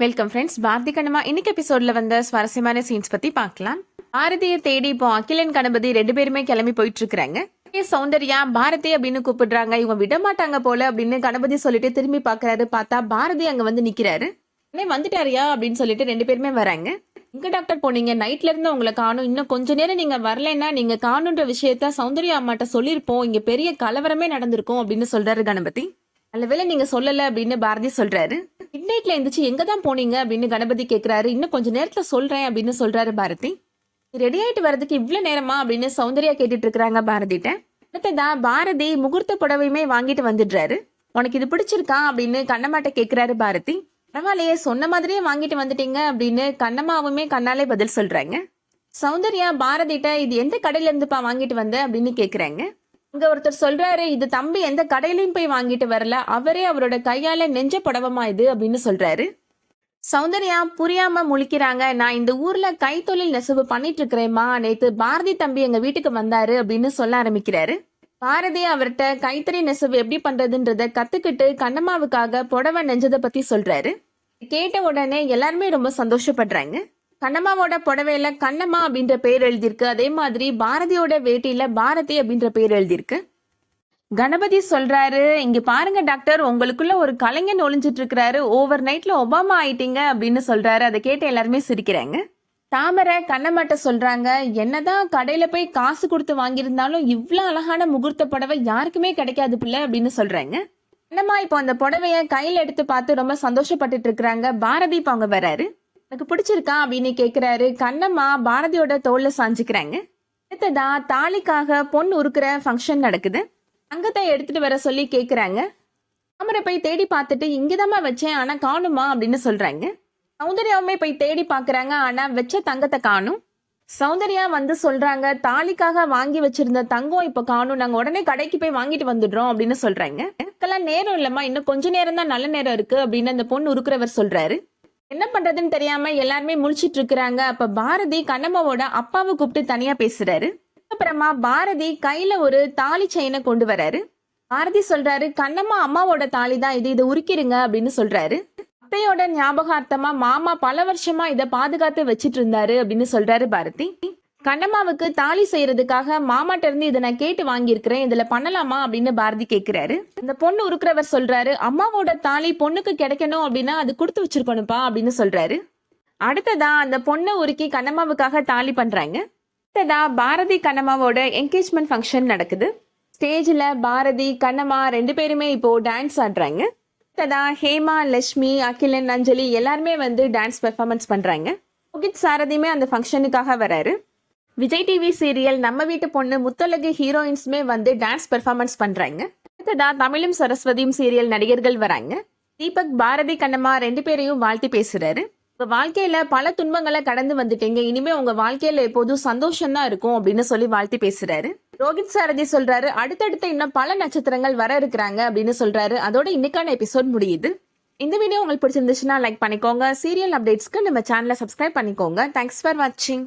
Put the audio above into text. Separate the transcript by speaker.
Speaker 1: Welcome friends. Bharathi Kannamma இன்னைக்கு எபிசோட்ல வந்த சுவாரஸ்யமான சீன்ஸ் பத்தி பார்க்கலாம். பாரதியை தேடி இப்போ அகிலன் கணபதி 2 பேருமே கிளம்பி போயிட்டு இருக்காங்க. சௌந்தர்யா பாரதி அப்படின்னு கூப்பிடுறாங்க. இவங்க விட மாட்டாங்க போல அப்படின்னு கணபதி சொல்லிட்டு திரும்பி பாக்குறாரு. பார்த்தா பாரதி அங்க வந்து நிக்கிறாரு. வந்துட்டாரியா அப்படின்னு சொல்லிட்டு 2 பேருமே வராங்க. இங்க டாக்டர் போனீங்க, நைட்ல இருந்து உங்களை காணும், இன்னும் கொஞ்ச நேரம் நீங்க வரலன்னா நீங்க காணுன்ற விஷயத்த சௌந்தர்யா அம்மாட்ட சொல்லிருப்போம், இங்க பெரிய கலவரமே நடந்திருக்கும் அப்படின்னு சொல்றாரு கணபதி. நல்லவேளை நீங்க சொல்லல அப்படின்னு பாரதி சொல்றாரு. மிட் நைட்ல எந்திரிச்சு எங்க தான் போனீங்க அப்படின்னு கணபதி கேக்குறாரு. இன்னும் கொஞ்ச நேரத்துல சொல்றேன் அப்படின்னு சொல்றாரு பாரதி. ரெடி ஆயிட்டு வர்றதுக்கு இவ்வளவு நேரமா அப்படின்னு சௌந்தர்யா கேட்டுட்டு இருக்காங்க பாரதிட்ட. அடுத்ததான் பாரதி முகூர்த்த புடவையுமே வாங்கிட்டு வந்துடுறாரு. உனக்கு இது பிடிச்சிருக்கா அப்படின்னு கண்ணம்மாட்ட கேக்குறாரு பாரதி. பரவாயில்லையே, சொன்ன மாதிரியே வாங்கிட்டு வந்துட்டீங்க அப்படின்னு கண்ணம்மாவுமே கண்ணாலே பதில் சொல்றாங்க. சௌந்தர்யா பாரதிட்ட இது எந்த கடையில இருந்துப்பா வாங்கிட்டு வந்த அப்படின்னு கேக்குறாங்க. இங்க ஒருத்தர் சொல்றாரு, இது தம்பி எந்த கடையிலையும் போய் வாங்கிட்டு வரல, அவரே அவரோட கையால நெஞ்ச புடவமா இது அப்படின்னு சொல்றாரு. சௌந்தர்யா புரியாம முழிக்கிறாங்க. நான் இந்த ஊர்ல கைத்தொழில் நெசவு பண்ணிட்டு இருக்கிறேம்மா, நேத்து பாரதி தம்பி எங்க வீட்டுக்கு வந்தாரு அப்படின்னு சொல்ல ஆரம்பிக்கிறாரு. பாரதி அவர்கிட்ட கைத்தறி நெசவு எப்படி பண்றதுன்றத கத்துக்கிட்டு கண்ணம்மாவுக்காக புடவை நெஞ்சதை பத்தி சொல்றாரு. கேட்ட உடனே எல்லாருமே ரொம்ப சந்தோஷப்படுறாங்க. கண்ணம்மாவோட புடவையில கண்ணம்மா அப்படின்ற பேர் எழுதியிருக்கு. அதே மாதிரி பாரதியோட வேட்டியில பாரதி அப்படின்ற பேர் எழுதியிருக்கு. கணபதி சொல்றாரு, இங்க பாருங்க டாக்டர், உங்களுக்குள்ள ஒரு கலைஞன் ஒளிஞ்சிட்டு இருக்கிறாரு, ஓவர் நைட்ல ஒபாமா ஆயிட்டீங்க அப்படின்னு சொல்றாரு. அதை கேட்டு எல்லாருமே சிரிக்கிறாங்க. தாமரை கண்ணம்மாட்ட சொல்றாங்க, என்னதான் கடையில போய் காசு கொடுத்து வாங்கியிருந்தாலும் இவ்வளவு அழகான முகூர்த்த புடவை யாருக்குமே கிடைக்காது பிள்ளை அப்படின்னு சொல்றாங்க. கண்ணம்மா இப்போ அந்த புடவைய கையில எடுத்து பார்த்து ரொம்ப சந்தோஷப்பட்டுட்டு இருக்கிறாங்க. பாரதி இப்போ அவங்க வராரு. எனக்கு பிடிச்சிருக்கா அப்படின்னு கேக்குறாரு. கண்ணம்மா பாரதியோட தோல்ல சாஞ்சுக்கிறாங்க. அடுத்ததா தாலிக்காக பொண்ணு உருக்குற ஃபங்க்ஷன் நடக்குது. தங்கத்தை எடுத்துட்டு வர சொல்லி கேக்குறாங்க. தாமரை போய் தேடி பார்த்துட்டு இங்கதாம்மா வச்சேன், ஆனா காணுமா அப்படின்னு சொல்றாங்க. சௌந்தர்யாவுமே போய் தேடி பாக்குறாங்க, ஆனா வச்ச தங்கத்தை காணும். சௌந்தர்யா வந்து சொல்றாங்க, தாலிக்காக வாங்கி வச்சிருந்த தங்கம் இப்ப காணும், நாங்க உடனே கடைக்கு போய் வாங்கிட்டு வந்துடுறோம் அப்படின்னு சொல்றாங்க. எனக்கெல்லாம் நேரம் இல்லம்மா, இன்னும் கொஞ்ச நேரம் தான் நல்ல நேரம் இருக்கு அப்படின்னு அந்த பொண்ணு உருக்குறவர் சொல்றாரு. என்ன பண்றதுன்னு தெரியாம எல்லாருமே முழிச்சிட்டு இருக்கிறாங்க. அப்ப பாரதி கண்ணம்மாவோட அப்பாவை கூப்பிட்டு தனியா பேசுறாரு. அப்புறமா பாரதி கையில ஒரு தாலி செயினை கொண்டு வராரு. பாரதி சொல்றாரு, கண்ணம்மா அம்மாவோட தாலி தான் இது, இதை உருக்கிருங்க அப்படின்னு சொல்றாரு. அத்தையோட ஞாபகார்த்தமா மாமா பல வருஷமா இதை பாதுகாத்து வச்சிட்டு இருந்தாரு அப்படின்னு சொல்றாரு பாரதி. கண்ணம்மாவுக்கு தாலி செய்யறதுக்காக மாமாட்ட இருந்து இதை நான் கேட்டு வாங்கியிருக்கிறேன், இதுல பண்ணலாமா அப்படின்னு பாரதி கேட்கிறாரு. இந்த பொண்ணு உருக்குறவர் சொல்றாரு, அம்மாவோட தாலி பொண்ணுக்கு கிடைக்கணும் அப்படின்னா அது கொடுத்து வச்சிருக்கணும்ப்பா அப்படின்னு சொல்றாரு. அடுத்ததா அந்த பொண்ணை உருக்கி கண்ணம்மாவுக்காக தாலி பண்றாங்க. அடுத்ததா பாரதி கண்ணம்மாவோட என்கேஜ்மெண்ட் ஃபங்க்ஷன் நடக்குது. ஸ்டேஜ்ல பாரதி கண்ணம்மா 2 பேருமே இப்போ டான்ஸ் ஆடுறாங்க. அடுத்ததா ஹேமா, லட்சுமி, அகிலன், அஞ்சலி எல்லாருமே வந்து டான்ஸ் பெர்ஃபார்மன்ஸ் பண்றாங்க. ரோஹித் சாரதியுமே அந்த ஃபங்க்ஷனுக்காக வராரு. விஜய் டிவி சீரியல் நம்ம வீட்டு பொண்ணு முத்தழகு ஹீரோயின்ஸுமே வந்து டான்ஸ் பெர்ஃபார்மன்ஸ் பண்றாங்க. அடுத்ததா தமிழும் சரஸ்வதியும் சீரியல் நடிகர்கள் வராங்க. தீபக் பாரதி கண்ணம்மா 2 பேரையும் வாழ்த்தி பேசுறாரு. உங்க வாழ்க்கையில பல துன்பங்களை கடந்து வந்துட்டீங்க, இனிமே உங்க வாழ்க்கையில எப்போதும் சந்தோஷம் தான் இருக்கும் அப்படின்னு சொல்லி வாழ்த்தி பேசுறாரு. ரோஹித் சாரதி சொல்றாரு, அடுத்தடுத்த இன்னும் பல நட்சத்திரங்கள் வர இருக்கிறாங்க அப்படின்னு சொல்றாரு. அதோட இன்னைக்கான எபிசோட் முடியுது. இந்த வீடியோ உங்களுக்கு பிடிச்சிருந்துச்சுன்னா லைக் பண்ணிக்கோங்க. சீரியல் அப்டேட்ஸ்க்கு நம்ம சேனலை சப்ஸ்கிரைப் பண்ணிக்கோங்க. தேங்க்ஸ் ஃபார் வாட்சிங்.